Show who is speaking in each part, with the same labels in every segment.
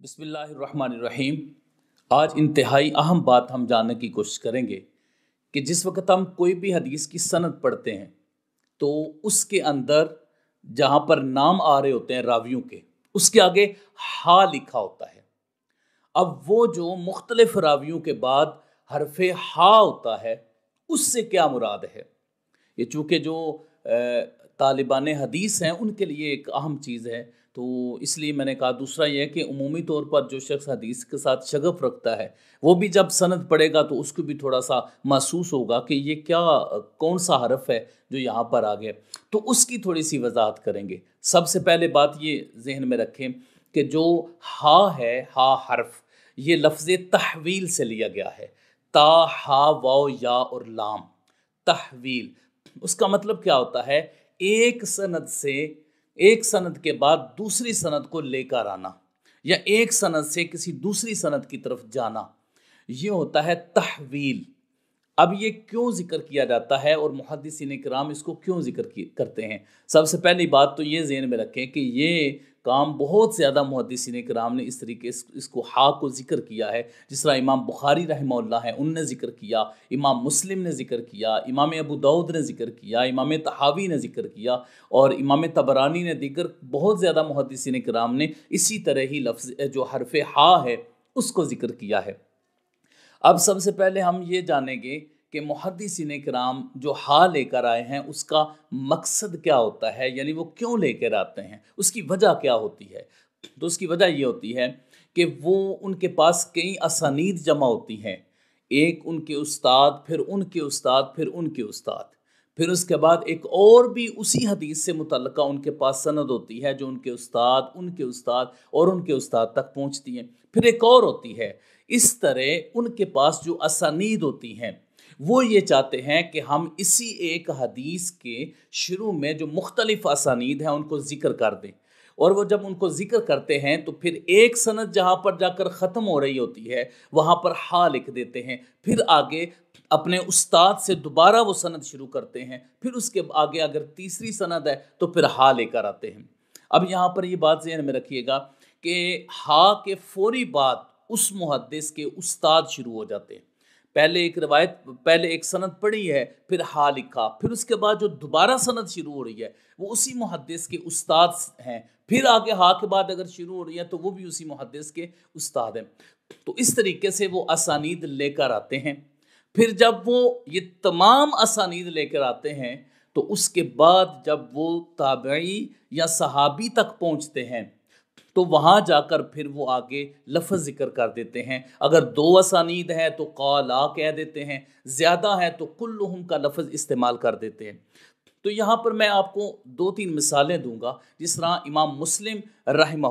Speaker 1: بسم اللہ الرحمن الرحیم۔ آج انتہائی اہم بات ہم جاننے کی کوشش کریں گے کہ جس وقت ہم کوئی بھی حدیث کی سند پڑھتے ہیں تو اس کے اندر جہاں پر نام آ رہے ہوتے ہیں راویوں کے، اس کے آگے ہا لکھا ہوتا ہے۔ اب وہ جو مختلف راویوں کے بعد حرف ہا ہوتا ہے اس سے کیا مراد ہے؟ یہ چونکہ جو طالبان حدیث ہیں ان کے لیے ایک اہم چیز ہے، تو اس لیے میں نے کہا۔ دوسرا یہ ہے کہ عمومی طور پر جو شخص حدیث کے ساتھ شغف رکھتا ہے وہ بھی جب سند پڑھے گا تو اس کو بھی تھوڑا سا محسوس ہوگا کہ یہ کیا کون سا حرف ہے جو یہاں پر آ گیا، تو اس کی تھوڑی سی وضاحت کریں گے۔ سب سے پہلے بات یہ ذہن میں رکھیں کہ جو ہا ہے، ہا حرف، یہ لفظ تحویل سے لیا گیا ہے۔ تا، ہا، واو، یا اور لام، تحویل۔ اس کا مطلب کیا ہوتا ہے؟ ایک سند کے بعد دوسری سند کو لے کر آنا، یا ایک سند سے کسی دوسری سند کی طرف جانا، یہ ہوتا ہے تحویل۔ اب یہ کیوں ذکر کیا جاتا ہے اور محدثین کرام اس کو کیوں ذکر کرتے ہیں؟ سب سے پہلی بات تو یہ ذہن میں رکھیں کہ یہ کام بہت زیادہ محدثین کرام نے اس طریقے اس کو ہا کو ذکر کیا ہے، جس طرح امام بخاری رحمہ اللہ ہے ان نے ذکر کیا، امام مسلم نے ذکر کیا، امام ابو داؤد نے ذکر کیا، امام طحاوی نے ذکر کیا، اور امام طبرانی نے دیگر بہت زیادہ محدثین کرام نے اسی طرح ہی لفظ جو حرف ہا ہے اس کو ذکر کیا ہے۔ اب سب سے پہلے ہم یہ جانیں گے کہ محدثین کرام جو ہا لے کر آئے ہیں اس کا مقصد کیا ہوتا ہے، یعنی وہ کیوں لے کر آتے ہیں، اس کی وجہ کیا ہوتی ہے؟ تو اس کی وجہ یہ ہوتی ہے کہ وہ ان کے پاس کئی اسانید جمع ہوتی ہیں، ایک ان کے استاد، پھر ان کے استاد، پھر ان کے استاد، پھر اس کے بعد ایک اور بھی اسی حدیث سے متعلقہ ان کے پاس سند ہوتی ہے جو ان کے استاد، ان کے استاد اور ان کے استاد تک پہنچتی ہے، پھر ایک اور ہوتی ہے۔ اس طرح ان کے پاس جو اسانید ہوتی ہیں وہ یہ چاہتے ہیں کہ ہم اسی ایک حدیث کے شروع میں جو مختلف اسانید ہیں ان کو ذکر کر دیں، اور وہ جب ان کو ذکر کرتے ہیں تو پھر ایک سند جہاں پر جا کر ختم ہو رہی ہوتی ہے وہاں پر ہا لکھ دیتے ہیں، پھر آگے اپنے استاد سے دوبارہ وہ سند شروع کرتے ہیں، پھر اس کے آگے اگر تیسری سند ہے تو پھر ہا لے کر آتے ہیں۔ اب یہاں پر یہ بات ذہن میں رکھیے گا کہ ہا کے فوری بعد اس محدث کے استاد شروع ہو جاتے ہیں۔ پہلے ایک سند پڑھی ہے، پھر ہا لکھا، پھر اس کے بعد جو دوبارہ سند شروع ہو رہی ہے وہ اسی محدث کے استاد ہیں، پھر آگے ہا کے بعد اگر شروع ہو رہی ہے تو وہ بھی اسی محدث کے استاد ہیں۔ تو اس طریقے سے وہ اسانید لے کر آتے ہیں۔ پھر جب وہ یہ تمام اسانید لے کر آتے ہیں تو اس کے بعد جب وہ تابعی یا صحابی تک پہنچتے ہیں تو وہاں جا کر پھر وہ آگے لفظ ذکر کر دیتے ہیں۔ اگر دو اسانید ہیں تو قالا کہہ دیتے ہیں، زیادہ ہیں تو کلہم کا لفظ استعمال کر دیتے ہیں۔ تو یہاں پر میں آپ کو 2-3 مثالیں دوں گا، جس طرح امام مسلم رحمہ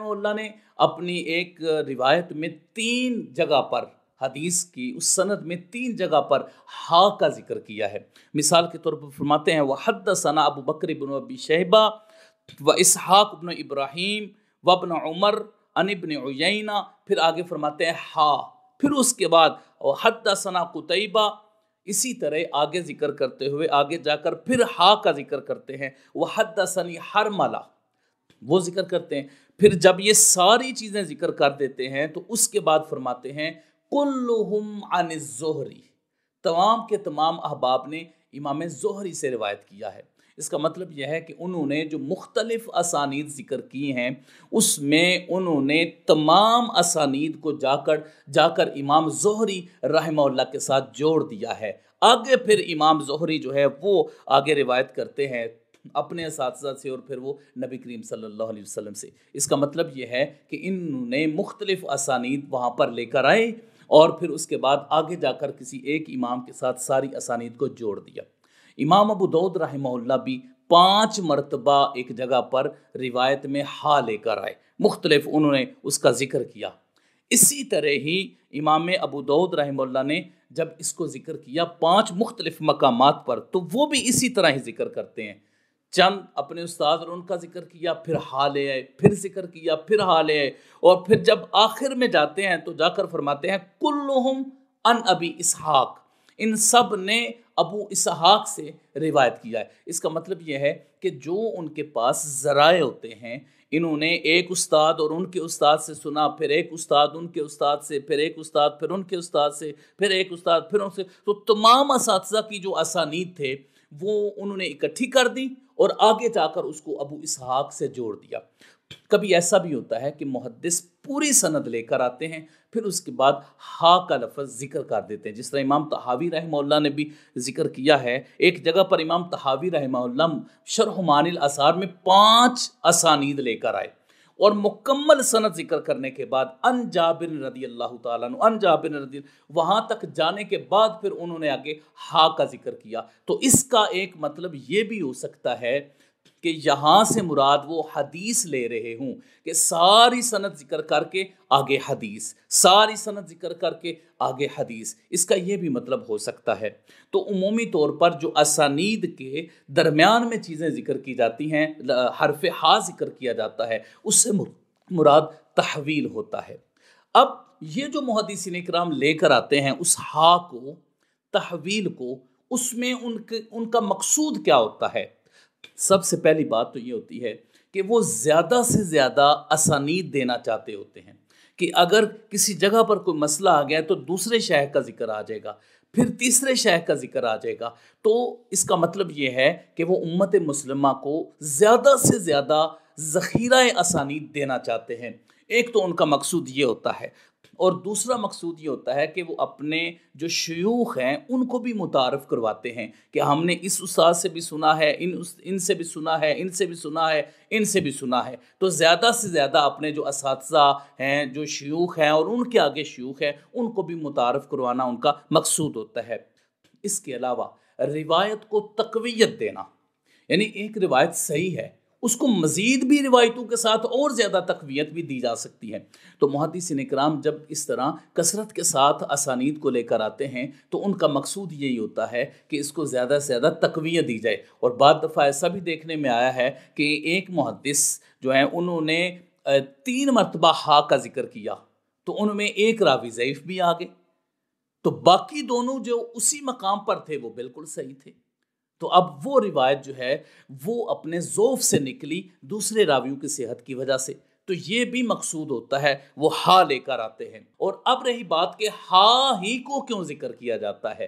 Speaker 1: اللہ نے اپنی ایک روایت میں 3 جگہ پر حدیث کی اس سند میں 3 جگہ پر ہا کا ذکر کیا ہے۔ مثال کے طور پر فرماتے ہیں وحدثنا ابو بکر بن ابی شیبہ و اسحاق بن ابراہیم و ابن عمر عن ابن عیینہ، پھر آگے فرماتے ہیں ہا، پھر اس کے بعد حدثنا قتیبہ، اسی طرح آگے ذکر کرتے ہوئے آگے جا کر پھر ہا کا ذکر کرتے ہیں وحدثنی حرملہ، وہ ذکر کرتے ہیں۔ پھر جب یہ ساری چیزیں ذکر کر دیتے ہیں تو اس کے بعد فرماتے ہیں کلہم عن الزہری، تمام کے تمام احباب نے امام زہری سے روایت کیا ہے۔ اس کا مطلب یہ ہے کہ انہوں نے جو مختلف اسانید ذکر کی ہیں اس میں انہوں نے تمام اسانید کو جا کر امام زہری رحمہ اللہ کے ساتھ جوڑ دیا ہے۔ آگے پھر امام زہری جو ہے وہ آگے روایت کرتے ہیں اپنے اساتذہ سے اور پھر وہ نبی کریم صلی اللہ علیہ وسلم سے۔ اس کا مطلب یہ ہے کہ انہوں نے مختلف اسانید وہاں پر لے کر آئے اور پھر اس کے بعد آگے جا کر کسی ایک امام کے ساتھ ساری اسانید کو جوڑ دیا۔ امام ابو داؤد رحمہ اللہ بھی 5 مرتبہ ایک جگہ پر روایت میں ہا لے کر آئے، مختلف انہوں نے اس کا ذکر کیا۔ اسی طرح ہی امام ابو داؤد رحمہ اللہ نے جب اس کو ذکر کیا 5 مختلف مقامات پر تو وہ بھی اسی طرح ہی ذکر کرتے ہیں، چند اپنے استاد اور ان کا ذکر کیا، پھر ہا لے آئے، پھر ذکر کیا، پھر ہا لے آئے، اور پھر جب آخر میں جاتے ہیں تو جا کر فرماتے ہیں کلہم عن ابی اسحاق، ان سب نے ابو اسحاق سے روایت کیا ہے۔ اس کا مطلب یہ ہے کہ جو ان کے پاس ذرائع ہوتے ہیں، انہوں نے ایک استاد اور ان کے استاد سے سنا، پھر ایک استاد ان کے استاد سے، پھر ایک استاد پھر ان کے استاد سے، پھر ایک استاد پھر ان سے، تو تمام اساتذہ کی جو اسانید تھے وہ انہوں نے اکٹھی کر دی اور آگے جا کر اس کو ابو اسحاق سے جوڑ دیا۔ کبھی ایسا بھی ہوتا ہے کہ محدث پوری سند لے کر آتے ہیں، پھر اس کے بعد ہا کا لفظ ذکر کر دیتے ہیں، جس طرح امام طحاوی رحمہ اللہ نے بھی ذکر کیا ہے۔ ایک جگہ پر امام طحاوی رحمہ اللہ شرح معانی الاثار میں 5 اسانید لے کر آئے اور مکمل سند ذکر کرنے کے بعد ان جابر رضی اللہ تعالیٰ عنہ، ان جابر رضی اللہ، وہاں تک جانے کے بعد پھر انہوں نے آگے ہا کا ذکر کیا۔ تو اس کا ایک مطلب یہ بھی ہو سکتا ہے کہ یہاں سے مراد وہ حدیث لے رہے ہوں کہ ساری سند ذکر کر کے آگے حدیث، ساری سند ذکر کر کے آگے حدیث، اس کا یہ بھی مطلب ہو سکتا ہے۔ تو عمومی طور پر جو اسانید کے درمیان میں چیزیں ذکر کی جاتی ہیں، حرف ہا ذکر کیا جاتا ہے، اس سے مراد تحویل ہوتا ہے۔ اب یہ جو محدثین کرام لے کر آتے ہیں اس ہا کو، تحویل کو، اس میں ان کا مقصود کیا ہوتا ہے؟ سب سے پہلی بات تو یہ ہوتی ہے کہ وہ زیادہ سے زیادہ اسانید دینا چاہتے ہوتے ہیں کہ اگر کسی جگہ پر کوئی مسئلہ آ گیا تو دوسرے شیخ کا ذکر آ جائے گا، پھر تیسرے شیخ کا ذکر آ جائے گا۔ تو اس کا مطلب یہ ہے کہ وہ امت مسلمہ کو زیادہ سے زیادہ ذخیرہ اسانید دینا چاہتے ہیں۔ ایک تو ان کا مقصود یہ ہوتا ہے، اور دوسرا مقصود یہ ہوتا ہے کہ وہ اپنے جو شیوخ ہیں ان کو بھی متعارف کرواتے ہیں کہ ہم نے اس استاد سے بھی سنا ہے، ان سے بھی سنا ہے، ان سے بھی سنا ہے، ان سے بھی سنا ہے۔ تو زیادہ سے زیادہ اپنے جو اساتذہ ہیں، جو شیوخ ہیں اور ان کے آگے شیوخ ہیں، ان کو بھی متعارف کروانا ان کا مقصود ہوتا ہے۔ اس کے علاوہ روایت کو تقویت دینا، یعنی ایک روایت صحیح ہے، اس کو مزید بھی روایتوں کے ساتھ اور زیادہ تقویت بھی دی جا سکتی ہے۔ تو محدثین کرام جب اس طرح کثرت کے ساتھ اسانید کو لے کر آتے ہیں تو ان کا مقصود یہی ہوتا ہے کہ اس کو زیادہ سے زیادہ تقویت دی جائے۔ اور بعض دفعہ ایسا بھی دیکھنے میں آیا ہے کہ ایک محدث جو ہیں انہوں نے 3 مرتبہ ہا کا ذکر کیا تو ان میں ایک راوی ضعیف بھی آ گئے، تو باقی دونوں جو اسی مقام پر تھے وہ بالکل صحیح تھے۔ تو اب وہ روایت جو ہے وہ اپنے ضعف سے نکلی دوسرے راویوں کی صحت کی وجہ سے۔ تو یہ بھی مقصود ہوتا ہے، وہ ہا لے کر آتے ہیں۔ اور اب رہی بات کہ ہا ہی کو کیوں ذکر کیا جاتا ہے،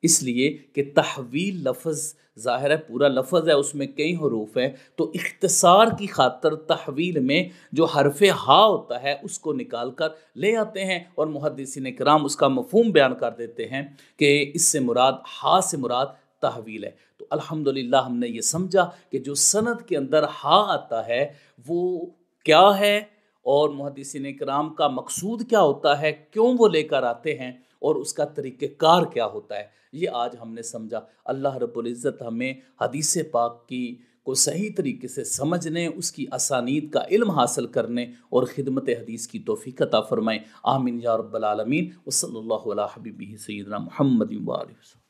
Speaker 1: اس لیے کہ تحویل لفظ ظاہر ہے پورا لفظ ہے، اس میں کئی حروف ہیں، تو اختصار کی خاطر تحویل میں جو حرف ہا ہوتا ہے اس کو نکال کر لے آتے ہیں اور محدثین کرام اس کا مفہوم بیان کر دیتے ہیں کہ اس سے مراد، ہا سے مراد تحویل ہے۔ تو الحمدللہ ہم نے یہ سمجھا کہ جو سند کے اندر ہا آتا ہے وہ کیا ہے اور محدثین کرام کا مقصود کیا ہوتا ہے، کیوں وہ لے کر آتے ہیں اور اس کا طریقہ کار کیا ہوتا ہے، یہ آج ہم نے سمجھا۔ اللہ رب العزت ہمیں حدیث پاک کی کو صحیح طریقے سے سمجھنے، اس کی اسانید کا علم حاصل کرنے اور خدمت حدیث کی توفیق عطا فرمائے۔ آمین یا رب العالمین۔ وصلی اللہ علی حبیبہ سیدنا محمد وآلہ وسلم۔